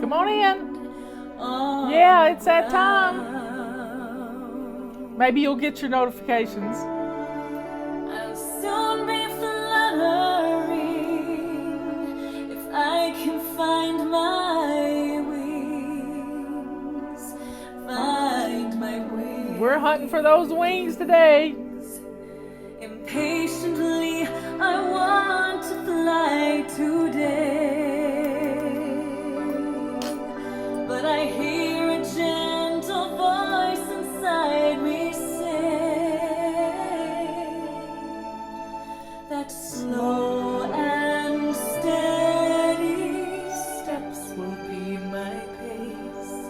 Come on in. Yeah, it's that time. Maybe you'll get your notifications. I'll soon be fluttering if I can find my wings. Find my wings. We're hunting for those wings today. Impatiently, I want to fly today, but I hear a gentle voice inside me say that slow and steady steps will be my pace.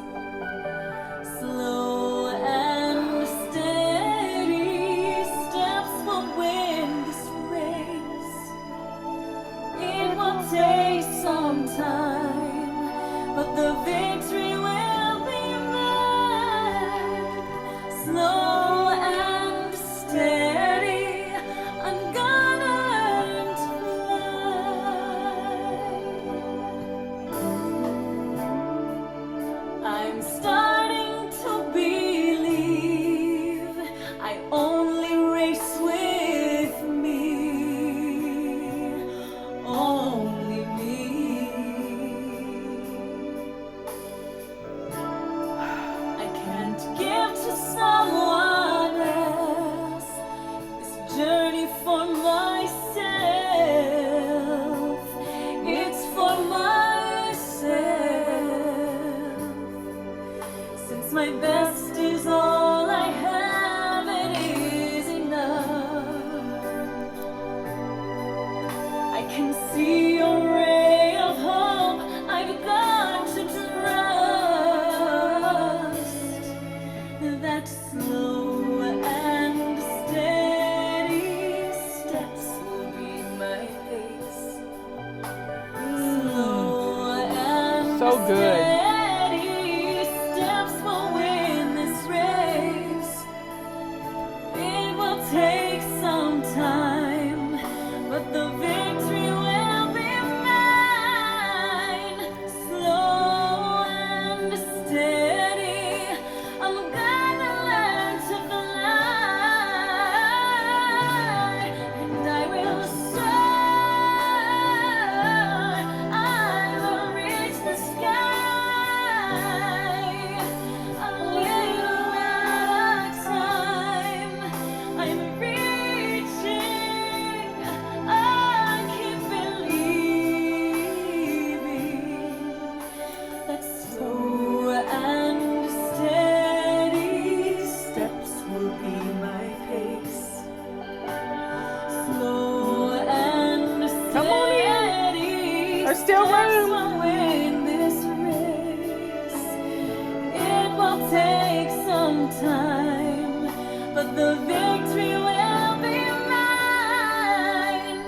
Slow and steady steps will win this race. It will take some time, but the victory will be mine. Slow and steady, I'm gonna learn to fly. I'm starting to believe I only race with me, only me. I can't give to someone else this journey for myself. It's for myself. Since my best is all I have, it is enough. I can see a ray of hope. I've got to trust that slow and steady steps will be my pace. Slow and So good. steady steps will win this race. It will take some time, but the victory will be mine. Slow and steady, I'm gonna learn to fly, and I will soar. I will reach the sky. A little at a time, I'm reaching. I keep believing that slow and steady steps will be my pace. Slow and Come on in. steady There's still steps room. will win this race. It will take some time, but the victory will be mine.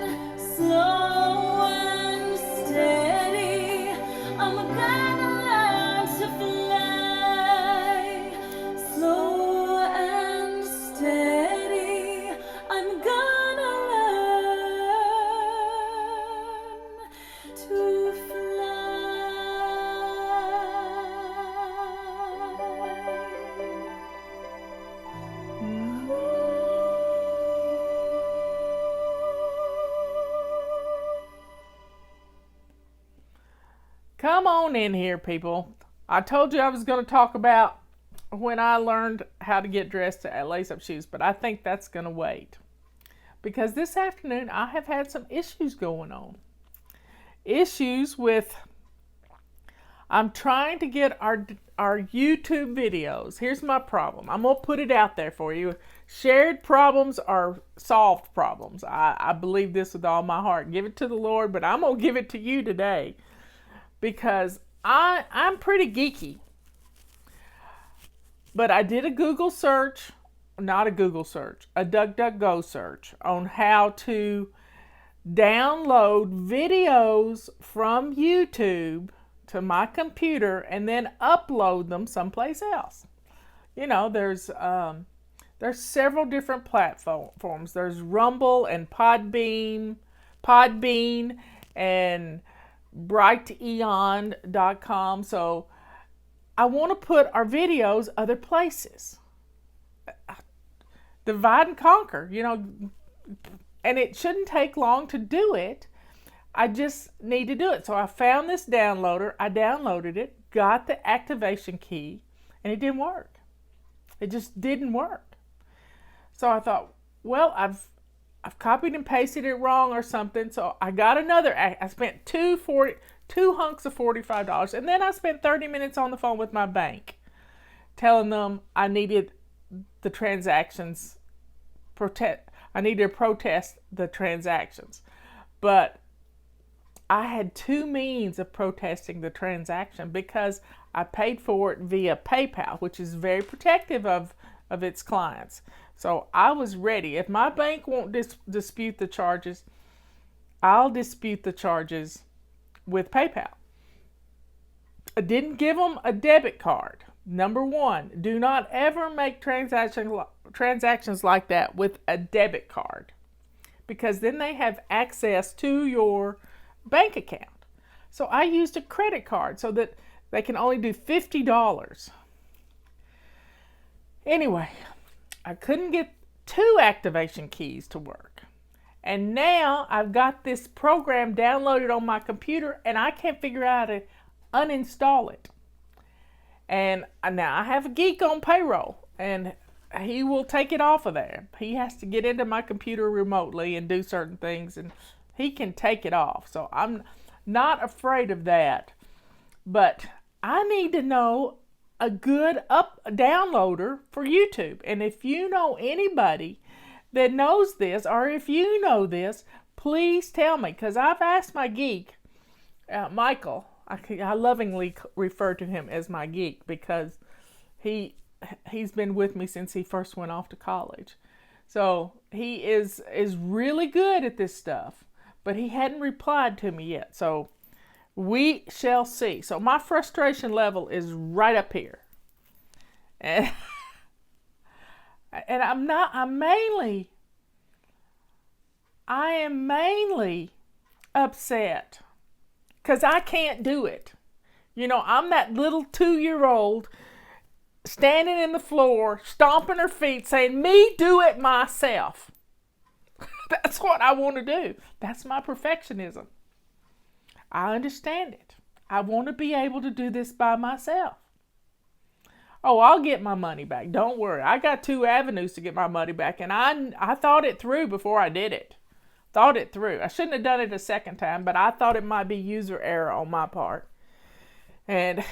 Slow and steady, I'm gonna learn to fly. Slow and steady, I'm gonna learn to Come on in here, people. I told you I was going to talk about when I learned how to get dressed at lace-up shoes, but I think that's going to wait. Because this afternoon I have had some issues going on. Issues with, I'm trying to get our YouTube videos. Here's my problem. I'm going to put it out there for you. Shared problems are solved problems. I believe this with all my heart. Give it to the Lord, but I'm going to give it to you today. Because I'm pretty geeky. But I did a Google search, not a Google search, a DuckDuckGo search on how to download videos from YouTube to my computer and then upload them someplace else. You know, there's several different platforms. There's Rumble and Podbean and brighteon.com. So I want to put our videos other places. Divide and conquer, and it shouldn't take long to do it. I just need to do it. So I found this downloader. I downloaded it, got the activation key, and it didn't work. It just didn't work. So I thought, well, I've copied and pasted it wrong or something. So I got another. I spent two hunks of $45, and then I spent 30 minutes on the phone with my bank, telling them I needed the transactions. I needed to protest the transactions, but I had two means of protesting the transaction because I paid for it via PayPal, which is very protective of its clients. So I was ready. If my bank won't dispute the charges, I'll dispute the charges with PayPal. I didn't give them a debit card. Number one, do not ever make transactions like that with a debit card, because then they have access to your bank account. So I used a credit card so that they can only do $50. Anyway, I couldn't get two activation keys to work. And now I've got this program downloaded on my computer and I can't figure out how to uninstall it. And now I have a geek on payroll and he will take it off of there. He has to get into my computer remotely and do certain things and he can take it off. So I'm not afraid of that. But I need to know a good downloader for YouTube. And if you know anybody that knows this, or if you know this, please tell me. Because I've asked my geek, Michael, I lovingly refer to him as my geek because he's been with me since he first went off to college. So he is really good at this stuff, but he hadn't replied to me yet. So we shall see. So my frustration level is right up here. And I am mainly upset because I can't do it. I'm that little 2-year-old standing in the floor, stomping her feet, saying, me do it myself. That's what I want to do. That's my perfectionism. I understand it. I want to be able to do this by myself. Oh, I'll get my money back. Don't worry. I got 2 avenues to get my money back, and I thought it through before I did it. Thought it through. I shouldn't have done it a second time, but I thought it might be user error on my part. And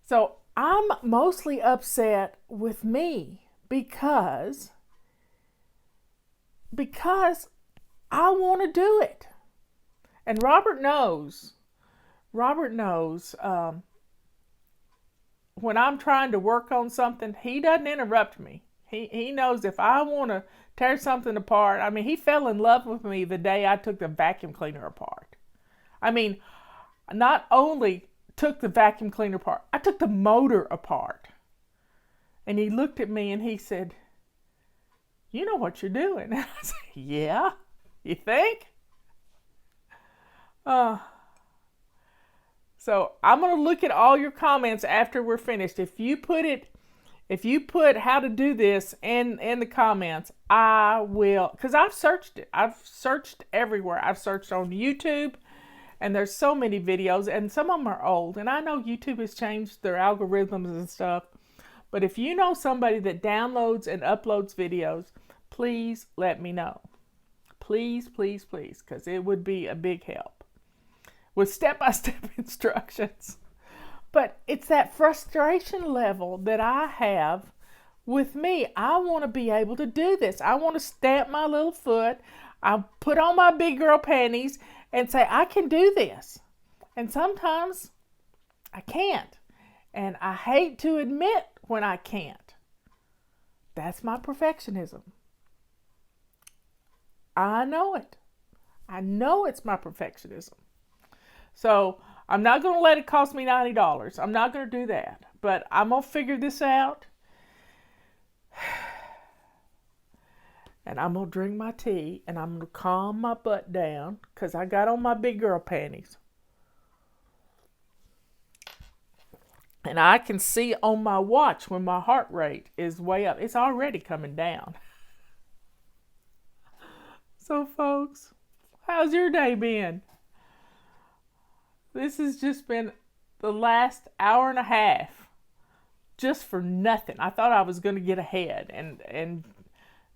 so I'm mostly upset with me because I want to do it. And Robert knows when I'm trying to work on something, he doesn't interrupt me. He knows if I want to tear something apart. I mean, he fell in love with me the day I took the vacuum cleaner apart. I mean, not only took the vacuum cleaner apart, I took the motor apart. And he looked at me and he said, you know what you're doing. And I said, yeah, you think? So I'm going to look at all your comments after we're finished. If you put how to do this in the comments, I will, because I've searched it. I've searched everywhere. I've searched on YouTube, and there's so many videos, and some of them are old. And I know YouTube has changed their algorithms and stuff. But if you know somebody that downloads and uploads videos, please let me know. Please, please, please, because it would be a big help with step-by-step instructions. But it's that frustration level that I have with me. I want to be able to do this. I want to stamp my little foot. I put on my big girl panties and say, I can do this. And sometimes I can't. And I hate to admit when I can't. That's my perfectionism. I know it. I know it's my perfectionism. So I'm not going to let it cost me $90. I'm not going to do that. But I'm going to figure this out. And I'm going to drink my tea and I'm going to calm my butt down because I got on my big girl panties. And I can see on my watch when my heart rate is way up. It's already coming down. So, folks, how's your day been? This has just been the last hour and a half just for nothing. I thought I was going to get ahead, and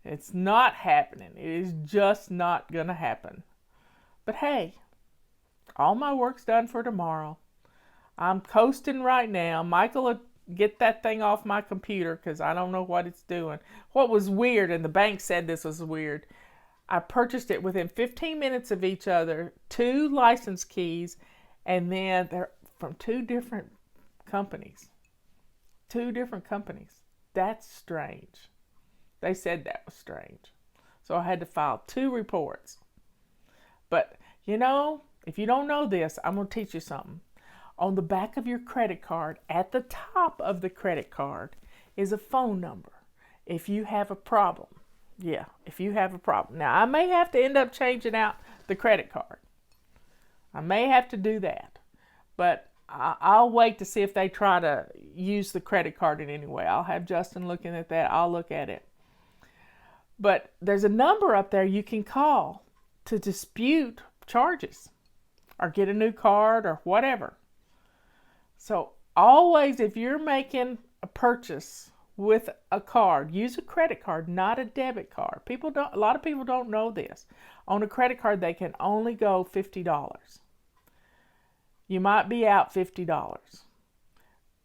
it's not happening. It is just not going to happen. But hey, all my work's done for tomorrow. I'm coasting right now. Michael will get that thing off my computer because I don't know what it's doing. What was weird, and the bank said this was weird, I purchased it within 15 minutes of each other, 2 license keys, and then they're from 2 different companies. 2 different companies. That's strange. They said that was strange. So I had to file 2 reports. But, if you don't know this, I'm going to teach you something. On the back of your credit card, at the top of the credit card, is a phone number if you have a problem. Yeah, if you have a problem. Now, I may have to end up changing out the credit card. I may have to do that. But I'll wait to see if they try to use the credit card in any way. I'll have Justin looking at that. I'll look at it. But there's a number up there you can call to dispute charges or get a new card or whatever. So always, if you're making a purchase with a card, use a credit card, not a debit card. A lot of people don't know this. On a credit card, they can only go $50. You might be out $50.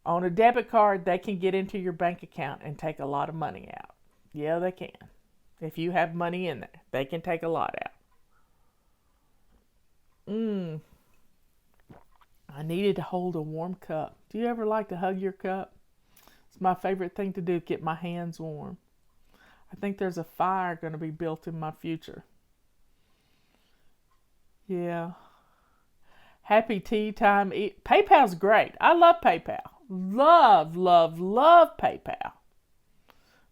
On a debit card, they can get into your bank account and take a lot of money out. Yeah, they can. If you have money in there, they can take a lot out. I needed to hold a warm cup. Do you ever like to hug your cup? It's my favorite thing to do, get my hands warm. I think there's a fire going to be built in my future. Yeah. Happy tea time. PayPal's great. I love PayPal. Love, love, love PayPal.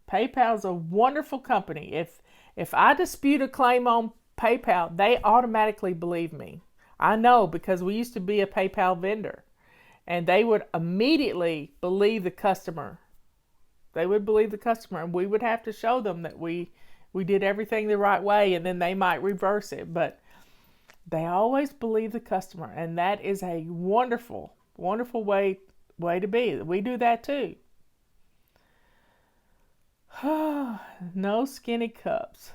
PayPal's a wonderful company. If I dispute a claim on PayPal, they automatically believe me. I know because we used to be a PayPal vendor. And they would immediately believe the customer. They would believe the customer, and we would have to show them that we did everything the right way, and then they might reverse it. But they always believe the customer, and that is a wonderful, wonderful way to be. We do that too. No skinny cups.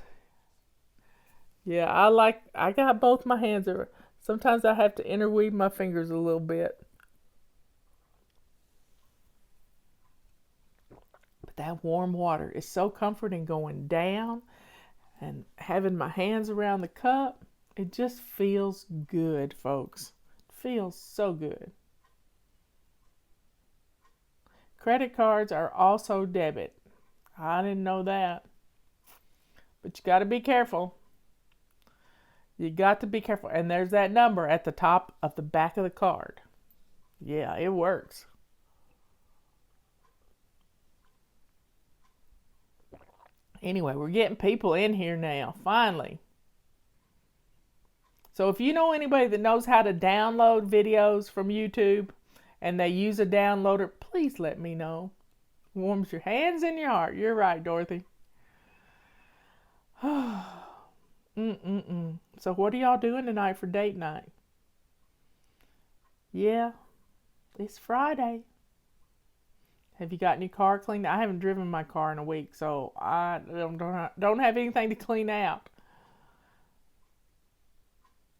Yeah, I got both my hands. Sometimes I have to interweave my fingers a little bit. But that warm water is so comforting going down and having my hands around the cup. It just feels good, folks. It feels so good. Credit cards are also debit. I didn't know that. But you got to be careful. You got to be careful. And there's that number at the top of the back of the card. Yeah, it works. Anyway, we're getting people in here now, finally. So if you know anybody that knows how to download videos from YouTube and they use a downloader, please let me know. Warms your hands and your heart. You're right, Dorothy. So what are y'all doing tonight for date night? Yeah, it's Friday. Have you gotten your car cleaned? I haven't driven my car in a week, so I don't have anything to clean out.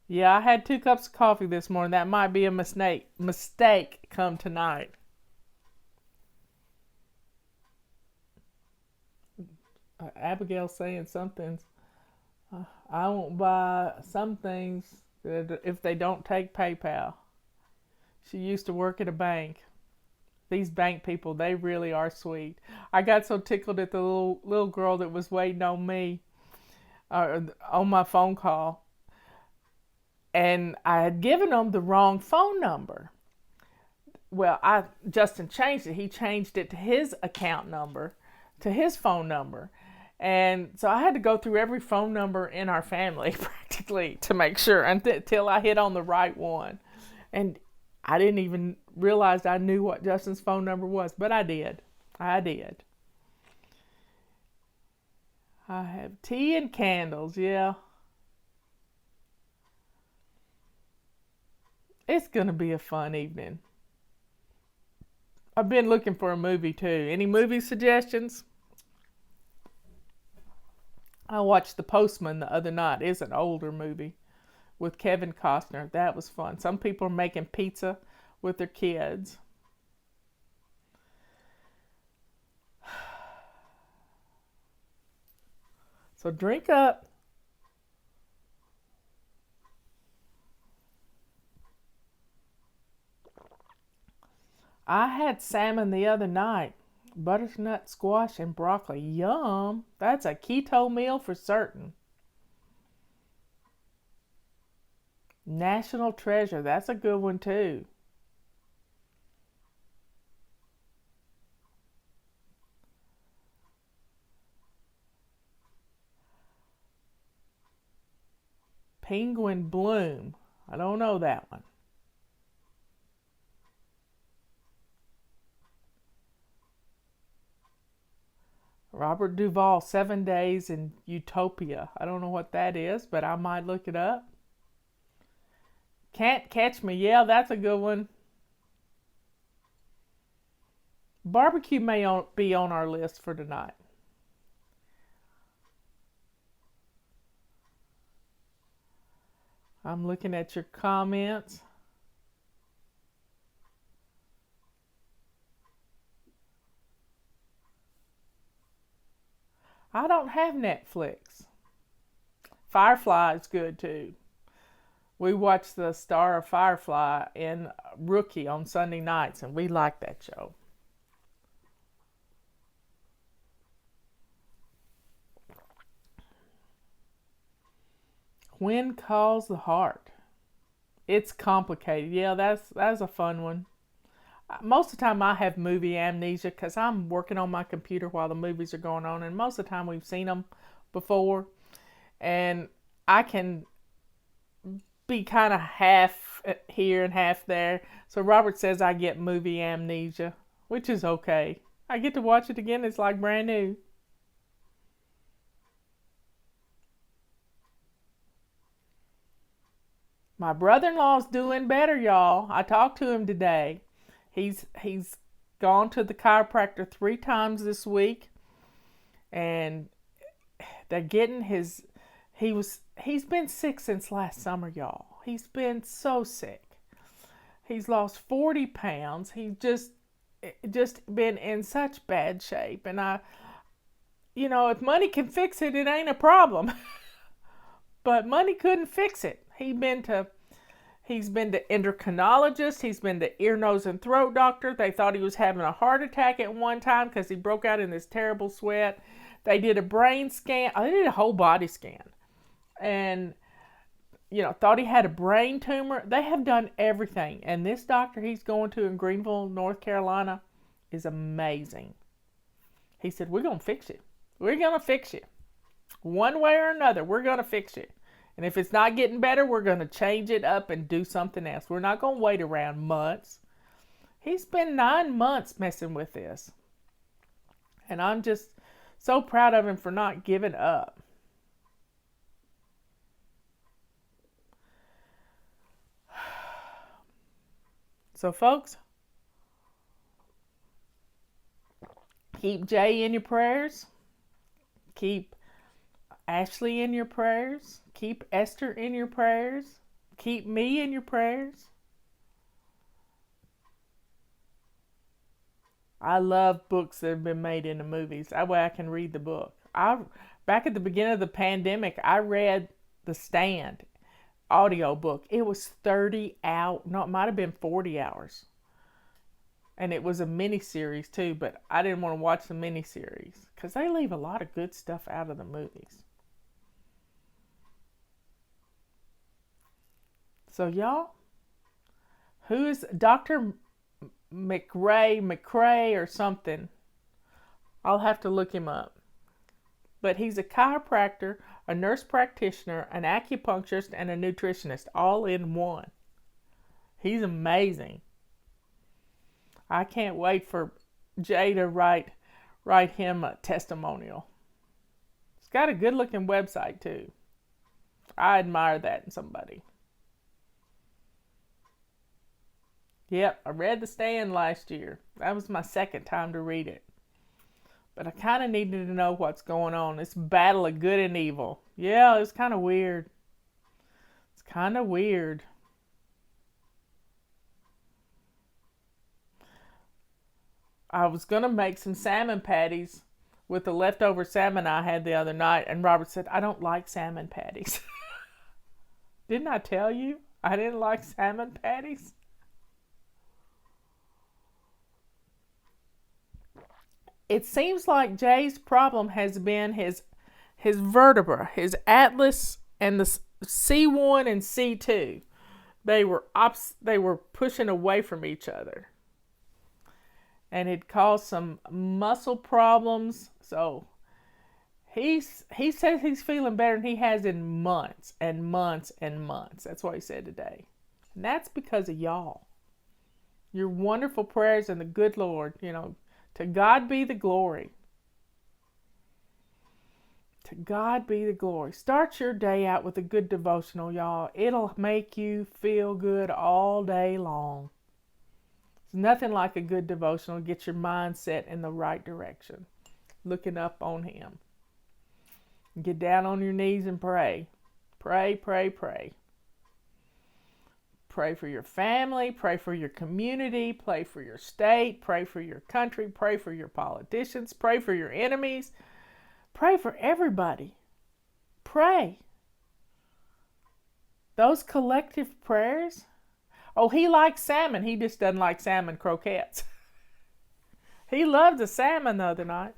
Yeah, I had 2 cups of coffee this morning. That might be a mistake come tonight. Abigail's saying something. I won't buy some things if they don't take PayPal. She used to work at a bank. These bank people, they really are sweet. I got so tickled at the little girl that was waiting on me on my phone call. And I had given them the wrong phone number. Well, Justin changed it. He changed it to his account number, to his phone number. And so I had to go through every phone number in our family practically to make sure until I hit on the right one. And I didn't even realize I knew what Justin's phone number was, but I did. I did. I have tea and candles, yeah. It's going to be a fun evening. I've been looking for a movie too. Any movie suggestions? I watched The Postman the other night. It's an older movie with Kevin Costner. That was fun. Some people are making pizza with their kids. So drink up. I had salmon the other night. Butternut squash and broccoli. Yum. That's a keto meal for certain. National Treasure. That's a good one too. Penguin Bloom. I don't know that one. Robert Duvall, 7 Days in Utopia. I don't know what that is, but I might look it up. Can't Catch Me. Yeah, that's a good one. Barbecue may be on our list for tonight. I'm looking at your comments. I don't have Netflix. Firefly is good too. We watch the Star of Firefly in Rookie on Sunday nights, and we like that show. When Calls the Heart. It's complicated. Yeah, that's a fun one. Most of the time I have movie amnesia because I'm working on my computer while the movies are going on, and most of the time we've seen them before, and I can be kind of half here and half there. So Robert says I get movie amnesia, which is okay. I get to watch it again. It's like brand new. My brother-in-law's doing better, y'all. I talked to him today. He's gone to the chiropractor 3 times this week, and they're getting he's been sick since last summer, y'all. He's been so sick. He's lost 40 pounds. He's just been in such bad shape, and if money can fix it, it ain't a problem. But money couldn't fix it. He's been to endocrinologist. He's been to ear, nose, and throat doctor. They thought he was having a heart attack at one time because he broke out in this terrible sweat. They did a brain scan. They did a whole body scan. And, thought he had a brain tumor. They have done everything. And this doctor he's going to in Greenville, North Carolina is amazing. He said, we're going to fix you. We're going to fix you. One way or another, we're going to fix you. And if it's not getting better, we're going to change it up and do something else. We're not going to wait around months. He's been 9 months messing with this. And I'm just so proud of him for not giving up. So, folks, keep Jay in your prayers. Keep Ashley in your prayers. Keep Esther in your prayers. Keep me in your prayers. I love books that have been made into movies. That way I can read the book. Back at the beginning of the pandemic, I read The Stand audio book. It was 30 hours. No, it might have been 40 hours. And it was a mini-series too, but I didn't want to watch the mini-series because they leave a lot of good stuff out of the movies. So y'all, who is Dr. McCrae or something? I'll have to look him up. but he's a chiropractor, a nurse practitioner, an acupuncturist, and a nutritionist all in one. He's amazing. I can't wait for Jay to write him a testimonial. It's got a good looking website too. I admire that in somebody. Yep, I read The Stand last year. That was my second time to read it. But I kind of needed to know what's going on. This battle of good and evil. Yeah, it's kind of weird. It's kind of weird. I was going to make some salmon patties with the leftover salmon I had the other night, and Robert said, I don't like salmon patties. Didn't I tell you I didn't like salmon patties? It seems like Jay's problem has been his vertebra, his atlas, and the C1 and C2. They were pushing away from each other, and it caused some muscle problems. So he says he's feeling better than he has in months and months and months. That's what he said today, and that's because of y'all. Your wonderful prayers and the good Lord, to God be the glory. To God be the glory. Start your day out with a good devotional, y'all. It'll make you feel good all day long. There's nothing like a good devotional. Get your mind set in the right direction. Looking up on Him. Get down on your knees and pray. Pray, pray, pray. Pray for your family, pray for your community, pray for your state, pray for your country, pray for your politicians, pray for your enemies, pray for everybody. Pray. Those collective prayers. Oh, he likes salmon. He just doesn't like salmon croquettes. He loved the salmon the other night.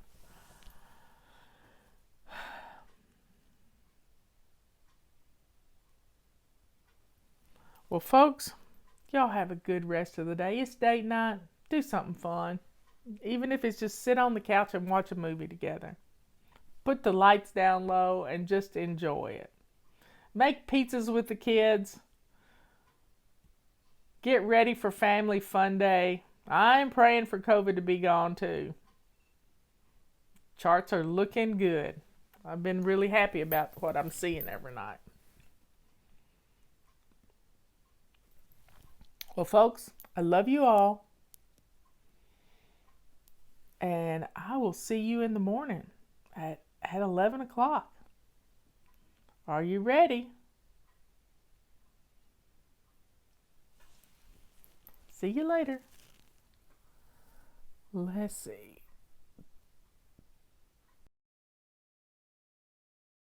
Well, folks, y'all have a good rest of the day. It's date night. Do something fun. Even if it's just sit on the couch and watch a movie together. Put the lights down low and just enjoy it. Make pizzas with the kids. Get ready for Family Fun Day. I'm praying for COVID to be gone too. Charts are looking good. I've been really happy about what I'm seeing every night. Well, folks, I love you all. And I will see you in the morning at 11 o'clock. Are you ready? See you later. Let's see.